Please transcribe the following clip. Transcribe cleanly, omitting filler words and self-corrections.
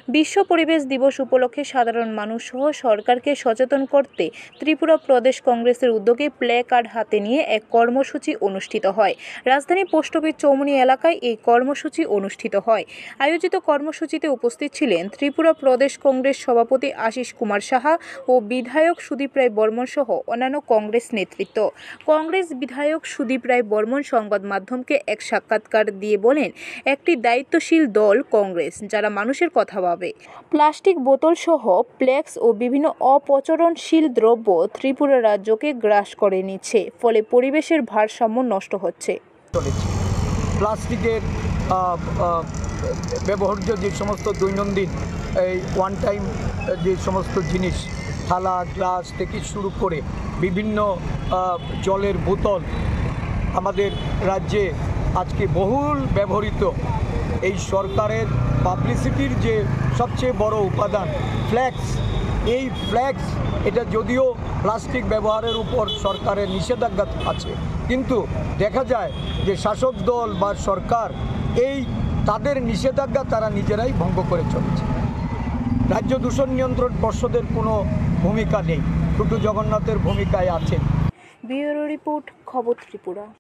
বিশ্ব পরিবেশ দিবস উপলক্ষে সাধারণ মানুষ সহ সরকারকে সচেতন করতে ত্রিপুরা প্রদেশ কংগ্রেসের উদ্যোগে প্লে কার্ড হাতে নিয়ে এক কর্মসূচি অনুষ্ঠিত হয়। রাজধানী পোস্ট অফিস চৌমুহনী এলাকায় এই কর্মসূচি অনুষ্ঠিত হয়। আয়োজিত কর্মসূচিতে উপস্থিত ছিলেন ত্রিপুরা প্রদেশ কংগ্রেস সভাপতি আশিস কুমার সাহা ও বিধায়ক সুদীপ রায় বর্মন সহ অন্যান্য কংগ্রেস নেতৃত্ব। কংগ্রেস বিধায়ক সুদীপ রায় বর্মন সংবাদ মাধ্যমকে এক সাক্ষাৎকার দিয়ে বলেন, একটি দায়িত্বশীল দল কংগ্রেস, যারা মানুষের কথা ভাবে। প্লাস্টিক বোতল সহ ফ্লেক্স ও বিভিন্ন অপচরণশীল দ্রব্য ত্রিপুরা রাজ্যকে গ্রাস করে নিচ্ছে, ফলে পরিবেশের ভারসাম্য নষ্ট হচ্ছে। প্লাস্টিকের ব্যবহার্য যে সমস্ত দৈনন্দিন এই ওয়ান টাইম যে সমস্ত জিনিস, থালা গ্লাস থেকে শুরু করে বিভিন্ন জলের বোতল আমাদের রাজ্যে আজকে বহুল ব্যবহৃত। এই সরকারের পাবলিসিটির যে সবচেয়ে বড় উপাদান ফ্ল্যাক্স, এই ফ্ল্যাক্স এটা যদিও প্লাস্টিক ব্যবহারের উপর সরকারের নিষেধাজ্ঞা আছে, কিন্তু দেখা যায় যে শাসক দল বা সরকার এই তাদের নিষেধাজ্ঞা তারা নিজেরাই ভঙ্গ করে চলেছে। রাজ্য দূষণ নিয়ন্ত্রণ পর্ষদের কোনো ভূমিকা নেই, টুটু জগন্নাথের ভূমিকায় আছে। ব্যুরো রিপোর্ট, খবর ত্রিপুরা।